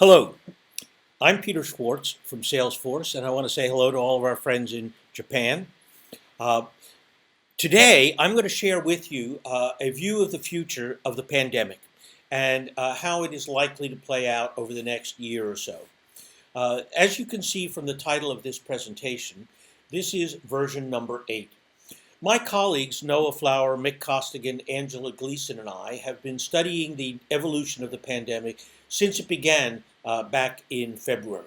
Hello, I'm Peter Schwartz from Salesforce, and I want to say hello to all of our friends in Japan. Uh, Today, I'm going to share with you a view of the future of the pandemic and how it is likely to play out over the next year or so. As you can see from the title of this presentation, this is version number 8. My colleagues, Noah Flower, Mick Costigan, Angela Gleason, and I have been studying the evolution of the pandemic since it began back in February.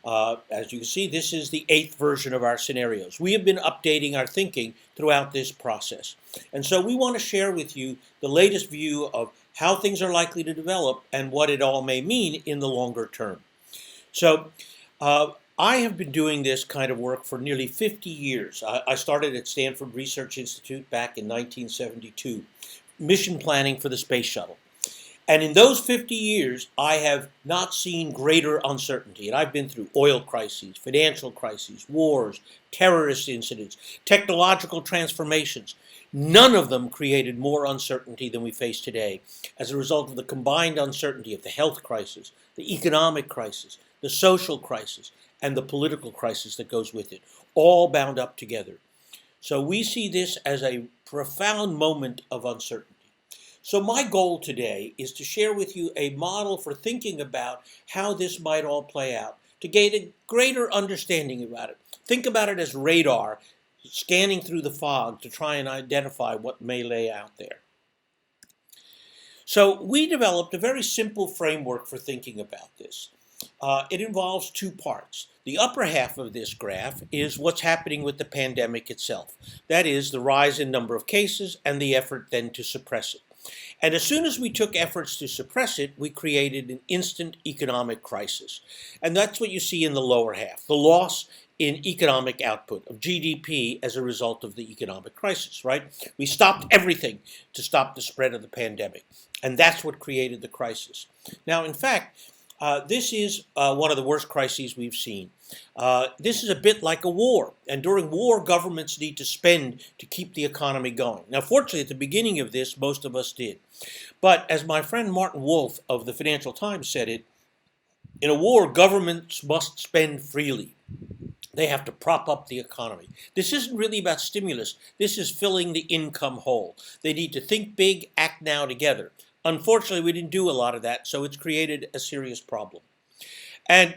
As you can see, this is the 8th version of our scenarios. We have been updating our thinking throughout this process. And so we want to share with you the latest view of how things are likely to develop and what it all may mean in the longer term. So I have been doing this kind of work for nearly 50 years. I started at Stanford Research Institute back in 1972, mission planning for the space shuttle. And in those 50 years, I have not seen greater uncertainty. And I've been through oil crises, financial crises, wars, terrorist incidents, technological transformations. None of them created more uncertainty than we face today as a result of the combined uncertainty of the health crisis, the economic crisis, the social crisis, and the political crisis that goes with it, all bound up together. So we see this as a profound moment of uncertainty. So my goal today is to share with you a model for thinking about how this might all play out, to gain a greater understanding about it. Think about it as radar scanning through the fog to try and identify what may lay out there. So we developed a very simple framework for thinking about this. It involves two parts. The upper half of this graph is what's happening with the pandemic itself. That is, the rise in number of cases and the effort then to suppress it. And as soon as we took efforts to suppress it, we created an instant economic crisis. And that's what you see in the lower half, the loss in economic output of GDP as a result of the economic crisis, right? We stopped everything to stop the spread of the pandemic. And that's what created the crisis. Now, in fact, this is one of the worst crises we've seen. This is a bit like a war, and during war, governments need to spend to keep the economy going. Now, fortunately, at the beginning of this, most of us did. But as my friend Martin Wolf of the Financial Times said it, in a war, governments must spend freely. They have to prop up the economy. This isn't really about stimulus. This is filling the income hole. They need to think big, act now together. Unfortunately, we didn't do a lot of that, so it's created a serious problem. And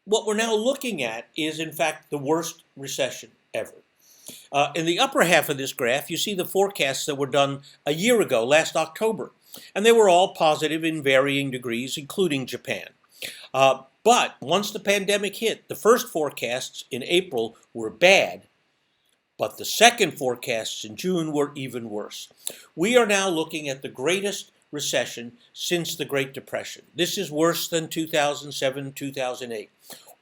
what we're now looking at is, in fact, the worst recession ever. In the upper half of this graph, you see the forecasts that were done a year ago, last October. And they were all positive in varying degrees, including Japan. But once the pandemic hit, the first forecasts in April were bad. But the second forecasts in June were even worse. We are now looking at the greatest recession since the Great Depression. This is worse than 2007, 2008.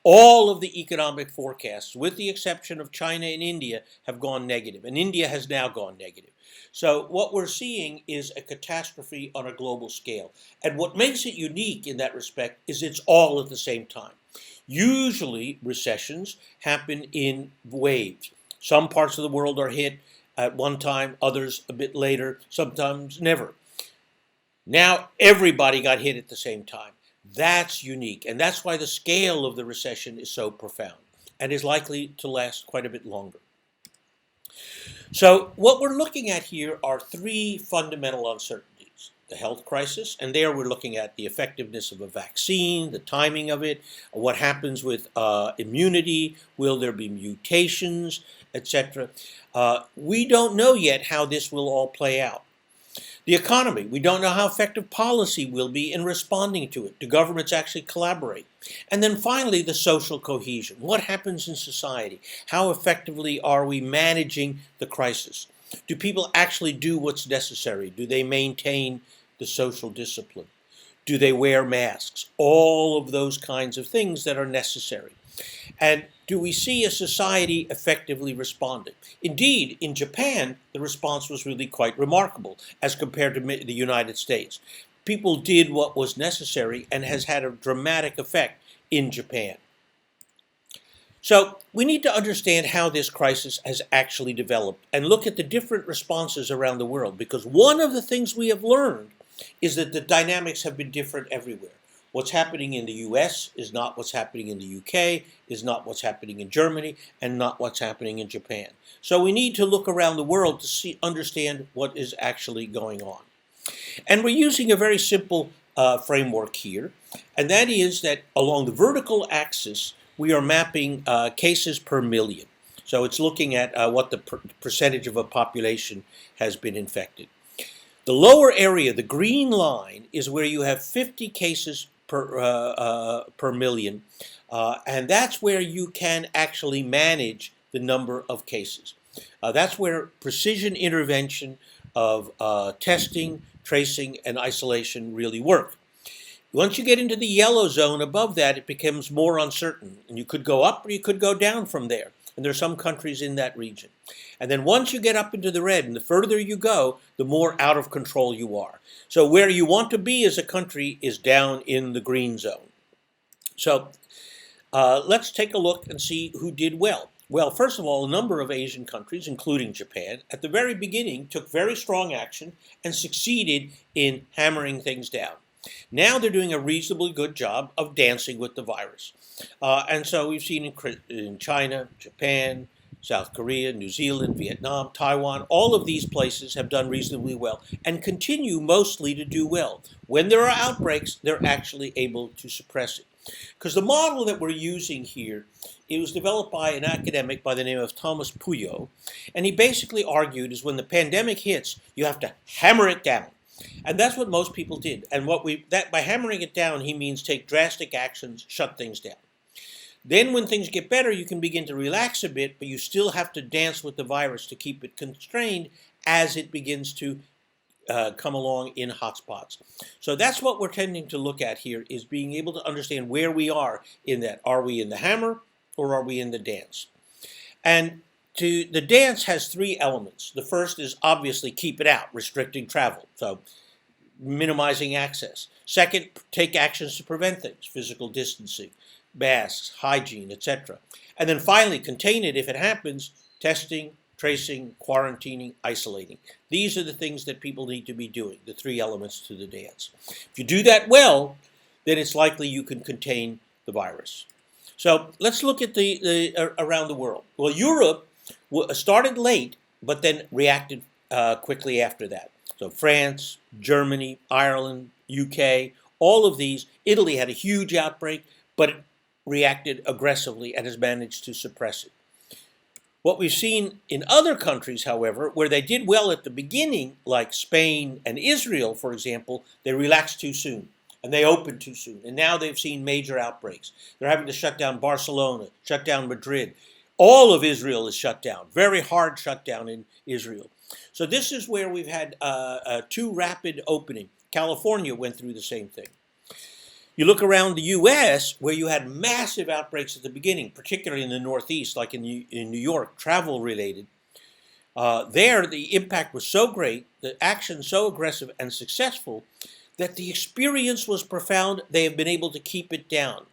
All of the economic forecasts, with the exception of China and India, have gone negative, and India has now gone negative. So what we're seeing is a catastrophe on a global scale. And what makes it unique in that respect is it's all at the same time. Usually recessions happen in waves. Some parts of the world are hit at one time, others a bit later, sometimes never. Now everybody got hit at the same time. That's unique, and that's why the scale of the recession is so profound and is likely to last quite a bit longer. So what we're looking at here are three fundamental uncertainties. The health crisis, and there we're looking at the effectiveness of a vaccine, the timing of it, what happens with immunity, will there be mutations, etc. We don't know yet how this will all play out. The economy, we don't know how effective policy will be in responding to it. Do governments actually collaborate? And then finally, the social cohesion. What happens in society? How effectively are we managing the crisis? Do people actually do what's necessary? Do they maintain the social discipline? Do they wear masks? All of those kinds of things that are necessary. And do we see a society effectively responding? Indeed, in Japan, the response was really quite remarkable as compared to the United States. People did what was necessary and has had a dramatic effect in Japan. So we need to understand how this crisis has actually developed and look at the different responses around the world, because one of the things we have learned is that the dynamics have been different everywhere. What's happening in the US is not what's happening in the UK, is not what's happening in Germany, and not what's happening in Japan. So we need to look around the world to understand what is actually going on. And we're using a very simple framework here, and that is that along the vertical axis, we are mapping cases per million. So it's looking at what the percentage of a population has been infected. The lower area, the green line, is where you have 50 cases per million, and that's where you can actually manage the number of cases. That's where precision intervention of testing, tracing, and isolation really work. Once you get into the yellow zone above that, it becomes more uncertain, and you could go up or you could go down from there. And there are some countries in that region. And then once you get up into the red, and the further you go, the more out of control you are. So where you want to be as a country is down in the green zone. So let's take a look and see who did well. Well, first of all, a number of Asian countries, including Japan, at the very beginning took very strong action and succeeded in hammering things down. Now they're doing a reasonably good job of dancing with the virus. And so we've seen in China, Japan, South Korea, New Zealand, Vietnam, Taiwan, all of these places have done reasonably well and continue mostly to do well. When there are outbreaks, they're actually able to suppress it. Because the model that we're using here, it was developed by an academic by the name of Thomas Puyo, and he basically argued is when the pandemic hits, you have to hammer it down. And that's what most people did. And by hammering it down, he means take drastic actions, shut things down. Then when things get better, you can begin to relax a bit, but you still have to dance with the virus to keep it constrained as it begins to come along in hotspots. So that's what we're tending to look at here, is being able to understand where we are in that. Are we in the hammer or are we in the dance? And the dance has three elements. The first is obviously keep it out, restricting travel, so minimizing access. Second, take actions to prevent things, physical distancing, masks, hygiene, etc. And then finally, contain it if it happens, testing, tracing, quarantining, isolating. These are the things that people need to be doing, the three elements to the dance. If you do that well, then it's likely you can contain the virus. So let's look at the around the world. Well, Europe started late, but then reacted quickly after that. So France, Germany, Ireland, UK, all of these. Italy had a huge outbreak, but it reacted aggressively and has managed to suppress it. What we've seen in other countries, however, where they did well at the beginning, like Spain and Israel, for example, they relaxed too soon and they opened too soon. And now they've seen major outbreaks. They're having to shut down Barcelona, shut down Madrid. All of Israel is shut down, very hard shutdown in Israel. So this is where we've had a too rapid opening. California went through the same thing. You look around the U.S., where you had massive outbreaks at the beginning, particularly in the Northeast, like in New York, travel-related. There, the impact was so great, the action so aggressive and successful, that the experience was profound. They have been able to keep it down.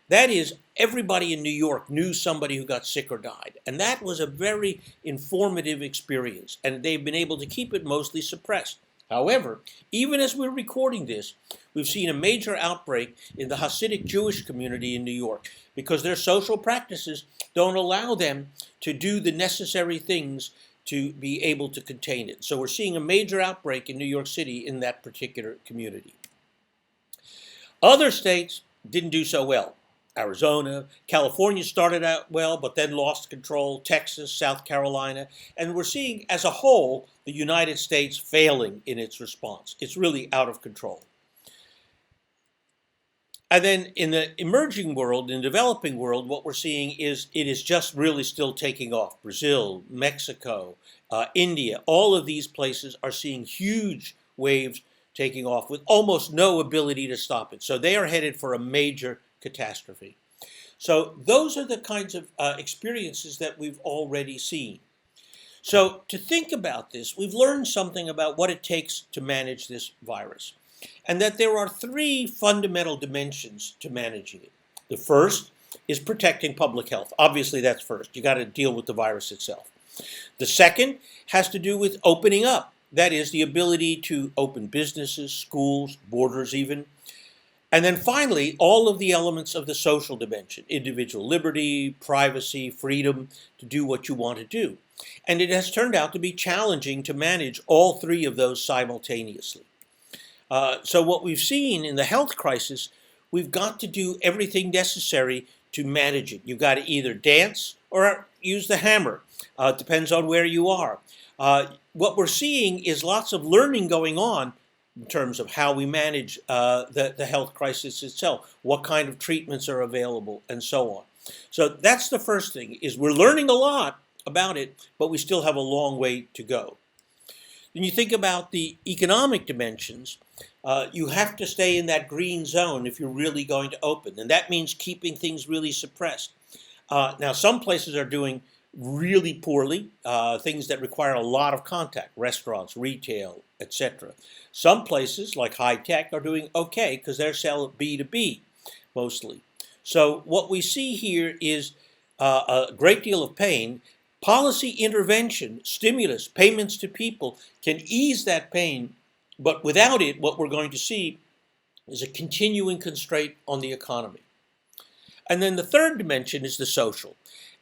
That is, everybody in New York knew somebody who got sick or died. And that was a very informative experience. And they've been able to keep it mostly suppressed. However, even as we're recording this, we've seen a major outbreak in the Hasidic Jewish community in New York because their social practices don't allow them to do the necessary things to be able to contain it. So we're seeing a major outbreak in New York City in that particular community. Other states didn't do so well. Arizona, California started out well, but then lost control, Texas, South Carolina, and we're seeing as a whole the United States failing in its response. It's really out of control. And then in the emerging world, in the developing world, what we're seeing is it is just really still taking off. Brazil, Mexico, India, all of these places are seeing huge waves taking off with almost no ability to stop it. So they are headed for a major catastrophe. So those are the kinds of experiences that we've already seen. So to think about this, we've learned something about what it takes to manage this virus, and that there are three fundamental dimensions to managing it. The first is protecting public health. Obviously, that's first. You got to deal with the virus itself. The second has to do with opening up. That is the ability to open businesses, schools, borders even. And then finally, all of the elements of the social dimension: individual liberty, privacy, freedom to do what you want to do. And it has turned out to be challenging to manage all three of those simultaneously. So what we've seen in the health crisis, we've got to do everything necessary to manage it. You've got to either dance or use the hammer. It depends on where you are. What we're seeing is lots of learning going on in terms of how we manage the health crisis itself, what kind of treatments are available, and so on. So that's the first thing, is we're learning a lot about it, but we still have a long way to go. When you think about the economic dimensions, you have to stay in that green zone if you're really going to open, and that means keeping things really suppressed. Now, some places are doing really poorly, things that require a lot of contact, restaurants, retail, etc. Some places, like high tech, are doing okay because they're selling B2B mostly. So what we see here is a great deal of pain. Policy intervention, stimulus, payments to people can ease that pain, but without it, what we're going to see is a continuing constraint on the economy. And then the third dimension is the social.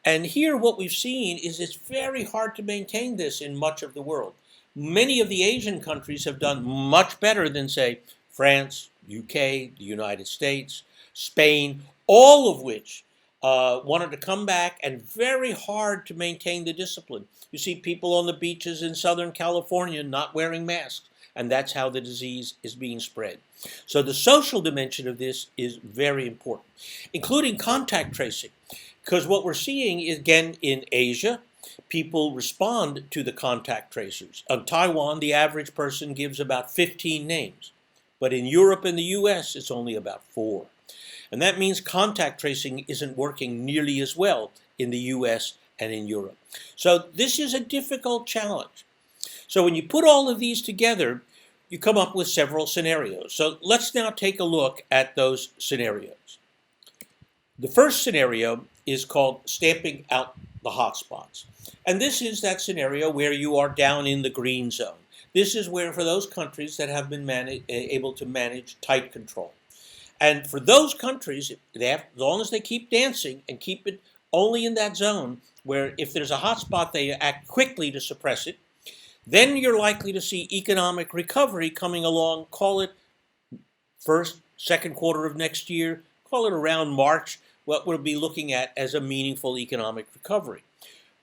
And here what we've seen is it's very hard to maintain this in much of the world. Many of the Asian countries have done much better than, say, France, UK, the United States, Spain, all of which wanted to come back, and very hard to maintain the discipline. You see people on the beaches in Southern California not wearing masks, and that's how the disease is being spread. So the social dimension of this is very important, including contact tracing. Because what we're seeing is, again, in Asia, people respond to the contact tracers. In Taiwan, the average person gives about 15 names. But in Europe and the US, it's only about 4. And that means contact tracing isn't working nearly as well in the US and in Europe. So this is a difficult challenge. So when you put all of these together, you come up with several scenarios. So let's now take a look at those scenarios. The first scenario is called stamping out the hotspots. And this is that scenario where you are down in the green zone. This is where, for those countries that have been able to manage tight control. And for those countries, as long as they keep dancing and keep it only in that zone, where if there's a hotspot, they act quickly to suppress it, then you're likely to see economic recovery coming along, call it first, second quarter of next year, call it around March, what we'll be looking at as a meaningful economic recovery.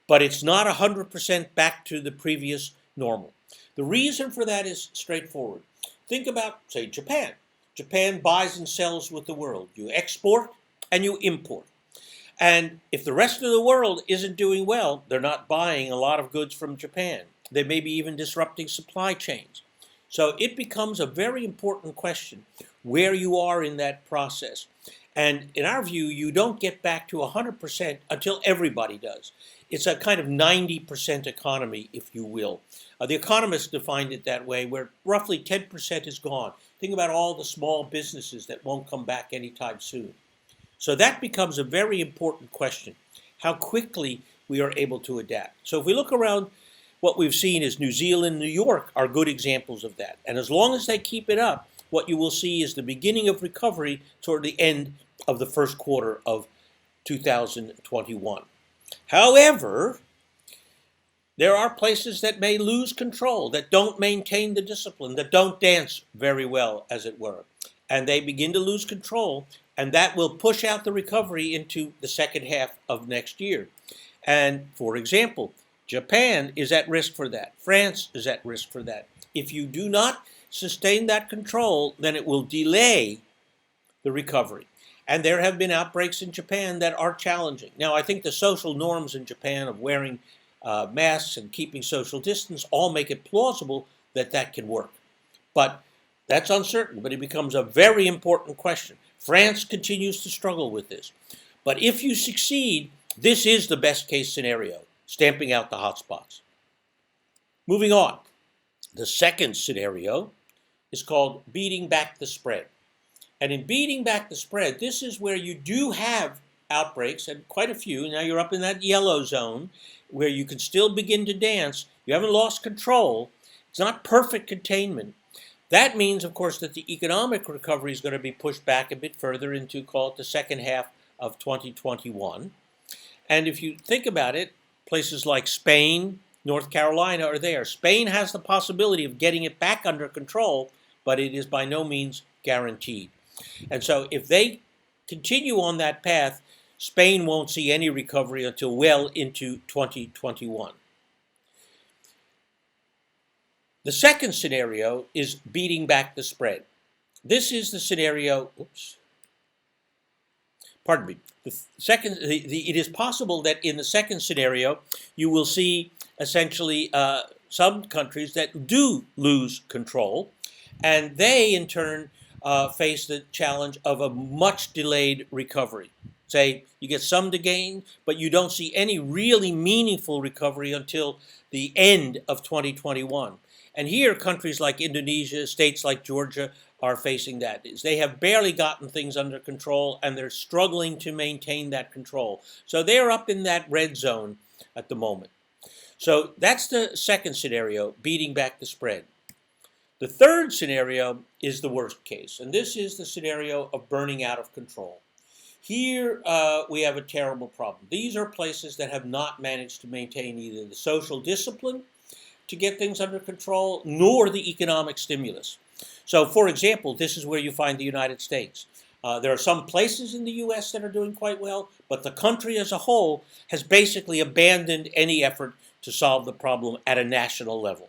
But it's not 100% back to the previous normal. The reason for that is straightforward. Think about, say, Japan. Japan buys and sells with the world. You export and you import. And if the rest of the world isn't doing well, they're not buying a lot of goods from Japan. They may be even disrupting supply chains. So it becomes a very important question where you are in that process. And in our view, you don't get back to 100% until everybody does. It's a kind of 90% economy, if you will. The economists defined it that way, where roughly 10% is gone. Think about all the small businesses that won't come back anytime soon. So that becomes a very important question, how quickly we are able to adapt. So if we look around, what we've seen is New Zealand, New York are good examples of that. And as long as they keep it up, what you will see is the beginning of recovery toward the end of the first quarter of 2021. However, there are places that may lose control, that don't maintain the discipline, that don't dance very well, as it were. And they begin to lose control, and that will push out the recovery into the second half of next year. And for example, Japan is at risk for that. France is at risk for that. If you do not sustain that control, then it will delay the recovery. And there have been outbreaks in Japan that are challenging. Now, I think the social norms in Japan of wearing masks and keeping social distance all make it plausible that that can work. But that's uncertain, but it becomes a very important question. France continues to struggle with this. But if you succeed, this is the best case scenario, stamping out the hotspots. Moving on, the second scenario is called beating back the spread. And in beating back the spread, this is where you do have outbreaks, and quite a few. Now you're up in that yellow zone where you can still begin to dance. You haven't lost control. It's not perfect containment, That means, of course, that the economic recovery is going to be pushed back a bit further into, call it, the second half of 2021. And if you think about it, places like Spain, North Carolina are there. Spain has the possibility of getting it back under control, but it is by no means guaranteed. And so if they continue on that path, Spain won't see any recovery until well into 2021. The second scenario is beating back the spread. This is the scenario, it is possible that in the second scenario, you will see essentially some countries that do lose control, and they in turn face the challenge of a much delayed recovery. Say you get some to gain, but you don't see any really meaningful recovery until the end of 2021. And here, countries like Indonesia, states like Georgia are facing that. They have barely gotten things under control, and they're struggling to maintain that control. So they're up in that red zone at the moment. So that's the second scenario, beating back the spread. The third scenario is the worst case, and this is the scenario of burning out of control. Here we have a terrible problem. These are places that have not managed to maintain either the social discipline to get things under control, nor the economic stimulus. So, for example, this is where you find the United States. There are some places in the U.S. that are doing quite well, but the country as a whole has basically abandoned any effort to solve the problem at a national level.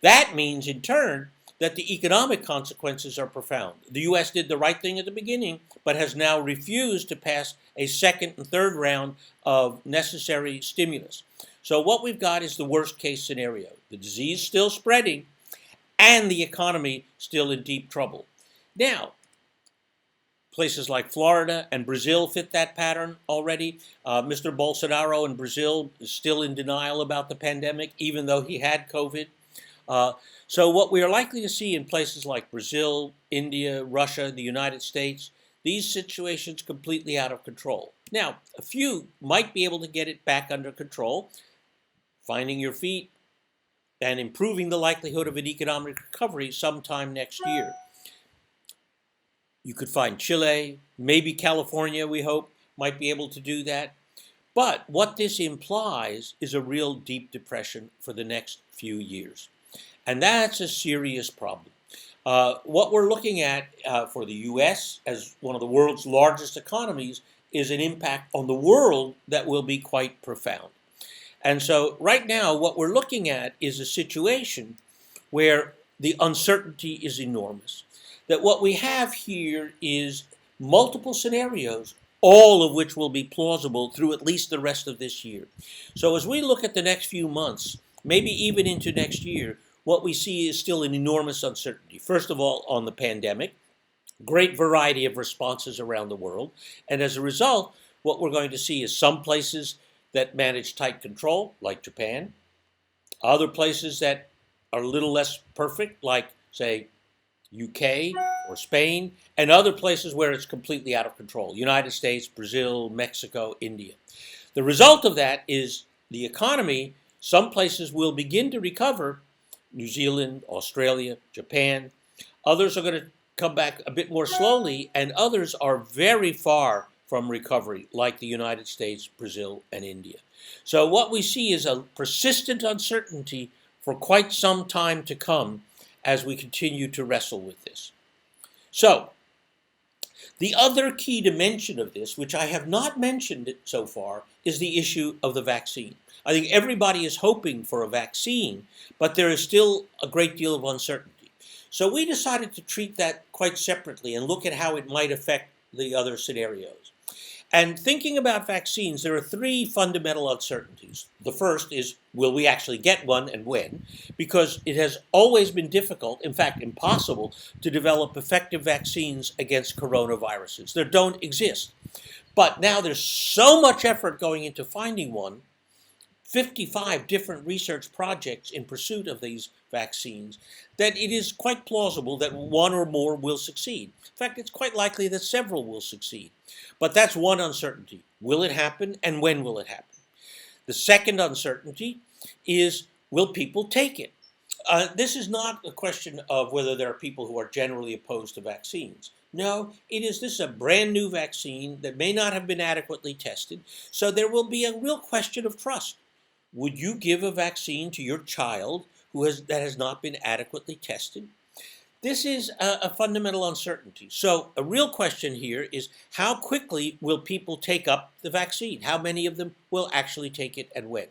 That means, in turn, that the economic consequences are profound. The U.S. did the right thing at the beginning, but has now refused to pass a second and third round of necessary stimulus. So what we've got is the worst case scenario. The disease still spreading, and the economy still in deep trouble. Now, places like Florida and Brazil fit that pattern already. Mr. Bolsonaro in Brazil is still in denial about the pandemic, even though he had COVID. So what we are likely to see in places like Brazil, India, Russia, the United States, these situations completely out of control. Now, a few might be able to get it back under control, finding your feet and improving the likelihood of an economic recovery sometime next year. You could find Chile, maybe California, we hope, might be able to do that. But what this implies is a real deep depression for the next few years. And that's a serious problem. What we're looking at for the U.S. as one of the world's largest economies is an impact on the world that will be quite profound. And so right now, what we're looking at is a situation where the uncertainty is enormous. That what we have here is multiple scenarios, all of which will be plausible through at least the rest of this year. So as we look at the next few months, maybe even into next year, what we see is still an enormous uncertainty. First of all, on the pandemic, great variety of responses around the world. And as a result, what we're going to see is some places that manage tight control, like Japan, other places that are a little less perfect, like, say, UK or Spain, and other places where it's completely out of control, United States, Brazil, Mexico, India. The result of that is the economy, some places will begin to recover, New Zealand, Australia, Japan. Others are going to come back a bit more slowly, and others are very far from recovery, like the United States, Brazil, and India. So what we see is a persistent uncertainty for quite some time to come as we continue to wrestle with this. So, the other key dimension of this, which I have not mentioned so far, is the issue of the vaccine. I think everybody is hoping for a vaccine, but there is still a great deal of uncertainty. So we decided to treat that quite separately and look at how it might affect the other scenarios. And thinking about vaccines, there are three fundamental uncertainties. The first is, will we actually get one and when? Because it has always been difficult, in fact impossible, to develop effective vaccines against coronaviruses. There don't exist. But now there's so much effort going into finding one, 55 different research projects in pursuit of these vaccines, that it is quite plausible that one or more will succeed. In fact, it's quite likely that several will succeed. But that's one uncertainty. Will it happen, and when will it happen? The second uncertainty is, will people take it? This is not a question of whether there are people who are generally opposed to vaccines. No, this is a brand new vaccine that may not have been adequately tested, so there will be a real question of trust. Would you give a vaccine to your child that has not been adequately tested? This is a fundamental uncertainty. So a real question here is how quickly will people take up the vaccine? How many of them will actually take it and when?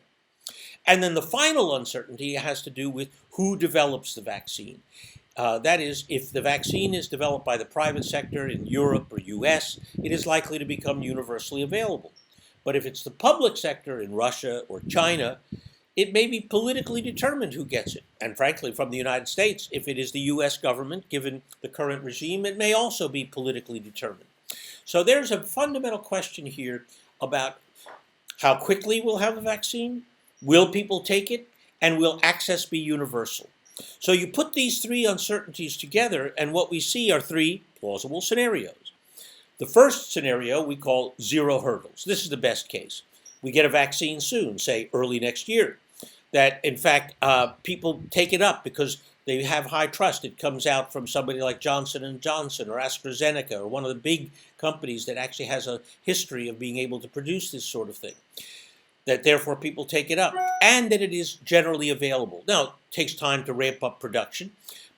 And then the final uncertainty has to do with who develops the vaccine. That is, if the vaccine is developed by the private sector in Europe or US, it is likely to become universally available. But if it's the public sector in Russia or China, it may be politically determined who gets it. And frankly, from the United States, if it is the US government, given the current regime, it may also be politically determined. So there's a fundamental question here about how quickly we'll have a vaccine, will people take it, and will access be universal? So you put these three uncertainties together, and what we see are three plausible scenarios. The first scenario we call zero hurdles. This is the best case. We get a vaccine soon, say early next year, that in fact people take it up because they have high trust. It comes out from somebody like Johnson & Johnson or AstraZeneca or one of the big companies that actually has a history of being able to produce this sort of thing. That therefore people take it up, and that it is generally available. Now, it takes time to ramp up production,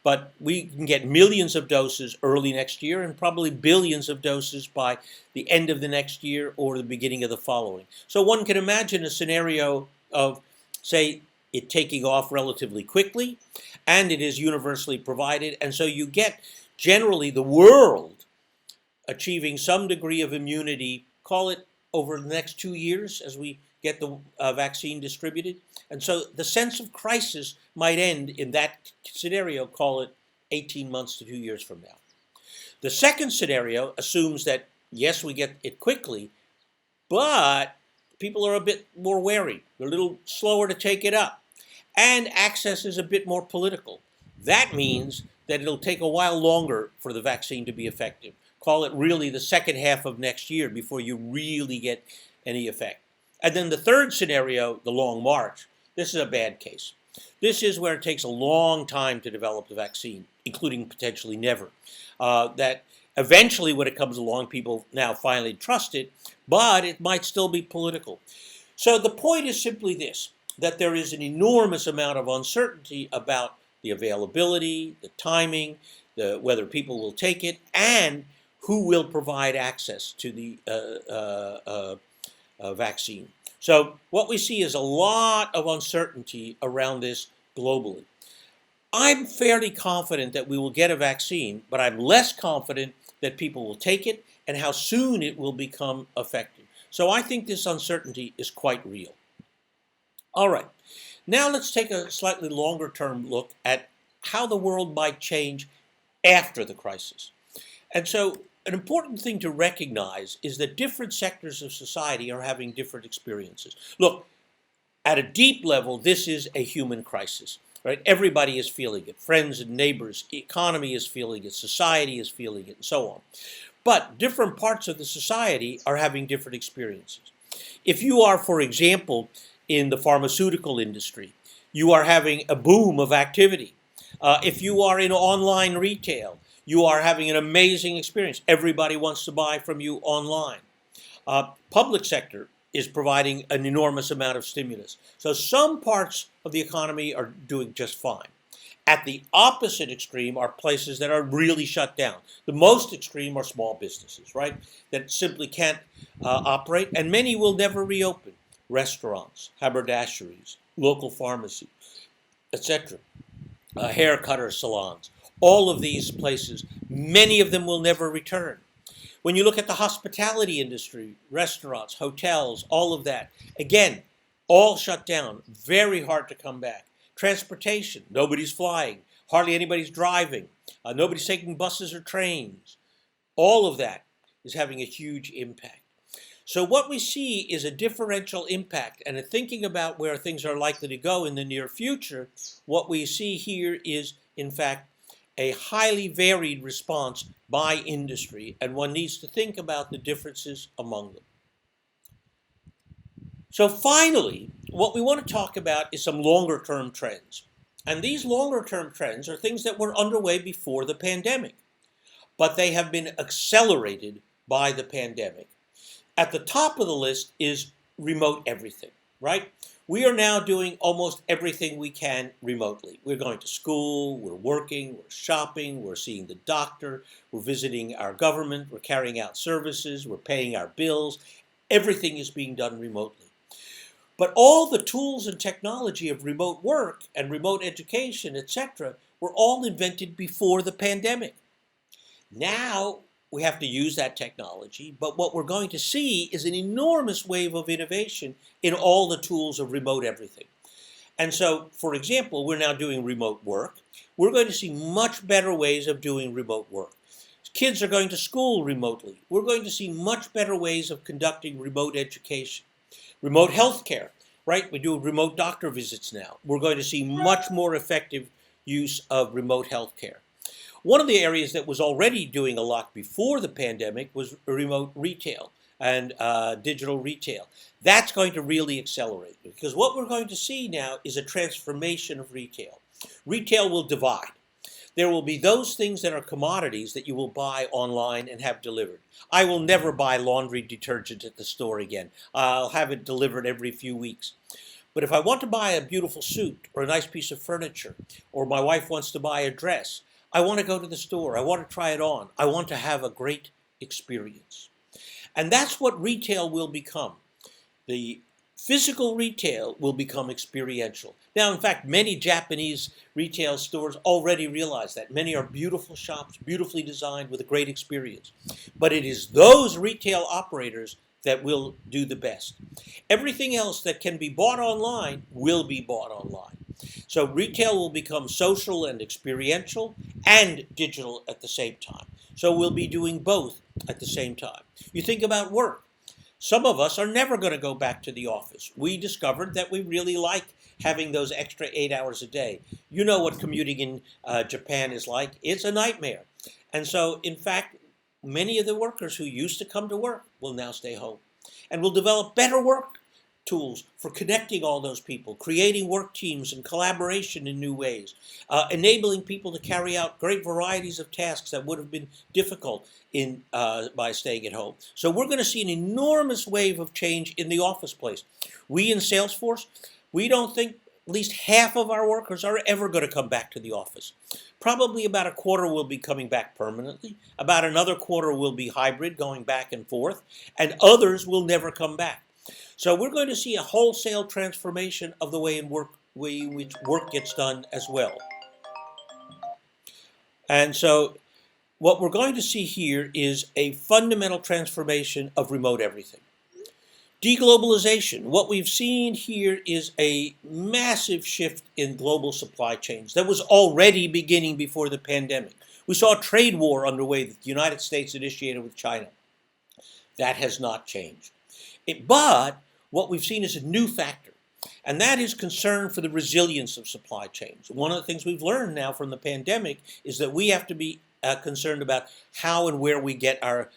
but we can get millions of doses early next year and probably billions of doses by the end of the next year or the beginning of the following. So one can imagine a scenario of, say, it taking off relatively quickly, and it is universally provided, and so you get generally the world achieving some degree of immunity, call it over the next 2 years as we get the vaccine distributed. And so the sense of crisis might end in that scenario, call it 18 months to 2 years from now. The second scenario assumes that, yes, we get it quickly, but people are a bit more wary. They're a little slower to take it up. And access is a bit more political. That means that it'll take a while longer for the vaccine to be effective. Call it really the second half of next year before you really get any effect. And then the third scenario, the long march, this is a bad case. This is where it takes a long time to develop the vaccine, including potentially never. That eventually when it comes along, people now finally trust it, but it might still be political. So the point is simply this, that there is an enormous amount of uncertainty about the availability, the timing, whether people will take it, and who will provide access to the vaccine. So what we see is a lot of uncertainty around this globally. I'm fairly confident that we will get a vaccine, but I'm less confident that people will take it and how soon it will become effective. So I think this uncertainty is quite real. All right, now let's take a slightly longer term look at how the world might change after the crisis. And so an important thing to recognize is that different sectors of society are having different experiences. Look, at a deep level, this is a human crisis, right? Everybody is feeling it. Friends and neighbors, the economy is feeling it, society is feeling it, and so on. But different parts of the society are having different experiences. If you are, for example, in the pharmaceutical industry, you are having a boom of activity. If you are in online retail, you are having an amazing experience. Everybody wants to buy from you online. Public sector is providing an enormous amount of stimulus. So some parts of the economy are doing just fine. At the opposite extreme are places that are really shut down. The most extreme are small businesses, right, that simply can't operate, and many will never reopen. Restaurants, haberdasheries, local pharmacies, etc., haircutter salons. All of these places, many of them will never return. When you look at the hospitality industry, restaurants, hotels, all of that, again, all shut down, very hard to come back. Transportation, nobody's flying, hardly anybody's driving, nobody's taking buses or trains. All of that is having a huge impact. So what we see is a differential impact, and in thinking about where things are likely to go in the near future, what we see here is, in fact, a highly varied response by industry, and one needs to think about the differences among them. So finally, what we want to talk about is some longer-term trends. And these longer-term trends are things that were underway before the pandemic, but they have been accelerated by the pandemic. At the top of the list is remote everything, right? We are now doing almost everything we can remotely. We're going to school, we're working, we're shopping, we're seeing the doctor, we're visiting our government, we're carrying out services, we're paying our bills. Everything is being done remotely. But all the tools and technology of remote work and remote education, etc., were all invented before the pandemic. Now we have to use that technology, but what we're going to see is an enormous wave of innovation in all the tools of remote everything. And so, for example, we're now doing remote work. We're going to see much better ways of doing remote work. Kids are going to school remotely. We're going to see much better ways of conducting remote education. Remote healthcare, right? We do remote doctor visits now. We're going to see much more effective use of remote healthcare. One of the areas that was already doing a lot before the pandemic was remote retail and digital retail. That's going to really accelerate because what we're going to see now is a transformation of retail. Retail will divide. There will be those things that are commodities that you will buy online and have delivered. I will never buy laundry detergent at the store again. I'll have it delivered every few weeks. But if I want to buy a beautiful suit or a nice piece of furniture, or my wife wants to buy a dress, I want to go to the store. I want to try it on. I want to have a great experience. And that's what retail will become. The physical retail will become experiential. Now, in fact, many Japanese retail stores already realize that. Many are beautiful shops, beautifully designed with a great experience. But it is those retail operators that will do the best. Everything else that can be bought online will be bought online. So retail will become social and experiential and digital at the same time. So we'll be doing both at the same time. You think about work. Some of us are never going to go back to the office. We discovered that we really like having those extra 8 hours a day. You know what commuting in Japan is like. It's a nightmare. And so, in fact, many of the workers who used to come to work will now stay home. And we'll develop better work tools for connecting all those people, creating work teams and collaboration in new ways, enabling people to carry out great varieties of tasks that would have been difficult by staying at home. So we're going to see an enormous wave of change in the office place. We in Salesforce, we don't think at least half of our workers are ever going to come back to the office. Probably about a quarter will be coming back permanently. About another quarter will be hybrid, going back and forth, and others will never come back. So we're going to see a wholesale transformation of the way in which work gets done as well. And so what we're going to see here is a fundamental transformation of remote everything. Deglobalization. What we've seen here is a massive shift in global supply chains that was already beginning before the pandemic. We saw a trade war underway that the United States initiated with China. That has not changed. But what we've seen is a new factor, and that is concern for the resilience of supply chains. One of the things we've learned now from the pandemic is that we have to be concerned about how and where we get our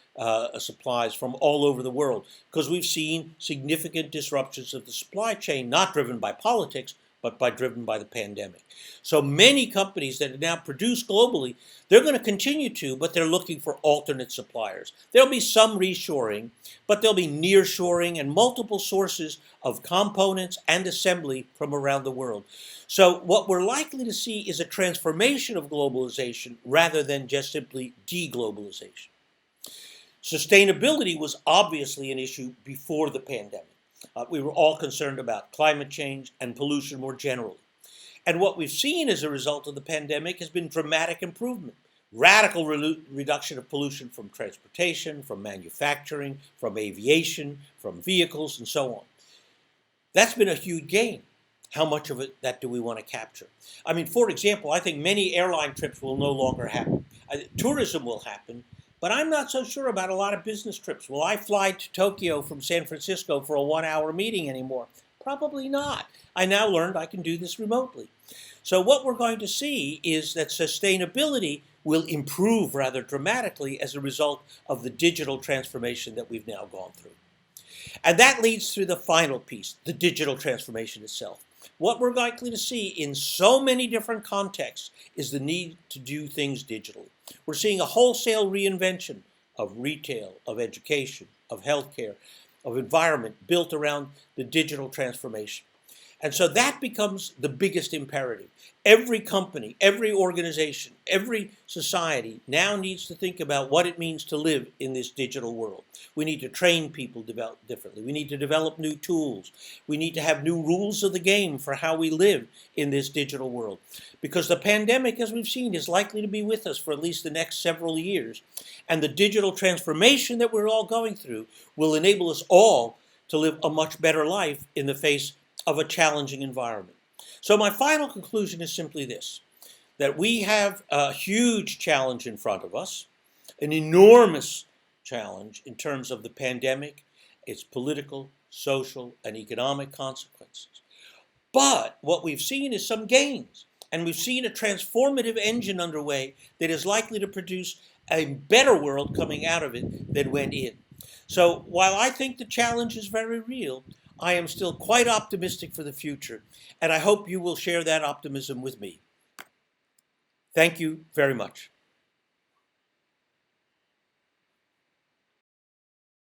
supplies from all over the world, because we've seen significant disruptions of the supply chain, not driven by politics, but driven by the pandemic. So many companies that now produce globally, they're going to continue to, but they're looking for alternate suppliers. There'll be some reshoring, but there'll be nearshoring and multiple sources of components and assembly from around the world. So what we're likely to see is a transformation of globalization rather than just simply deglobalization. Sustainability was obviously an issue before the pandemic. We were all concerned about climate change and pollution more generally. And what we've seen as a result of the pandemic has been dramatic improvement. Radical reduction of pollution from transportation, from manufacturing, from aviation, from vehicles, and so on. That's been a huge gain. How much of that do we want to capture? I mean, for example, I think many airline trips will no longer happen. Tourism will happen, but I'm not so sure about a lot of business trips. Will I fly to Tokyo from San Francisco for a 1-hour meeting anymore? Probably not. I now learned I can do this remotely. So what we're going to see is that sustainability will improve rather dramatically as a result of the digital transformation that we've now gone through. And that leads to the final piece, the digital transformation itself. what we're likely to see in so many different contexts is the need to do things digitally. We're seeing a wholesale reinvention of retail, of education, of healthcare, of environment built around the digital transformation. And so that becomes the biggest imperative. Every company, every organization, every society now needs to think about what it means to live in this digital world. We need to train people differently. We need to develop new tools. We need to have new rules of the game for how we live in this digital world. Because the pandemic, as we've seen, is likely to be with us for at least the next several years. And the digital transformation that we're all going through will enable us all to live a much better life in the face of a challenging environment. So my final conclusion is simply this, that we have a huge challenge in front of us, an enormous challenge in terms of the pandemic, its political, social, and economic consequences. But what we've seen is some gains, and we've seen a transformative engine underway that is likely to produce a better world coming out of it than went in. So while I think the challenge is very real, I am still quite optimistic for the future, and I hope you will share that optimism with me. Thank you very much.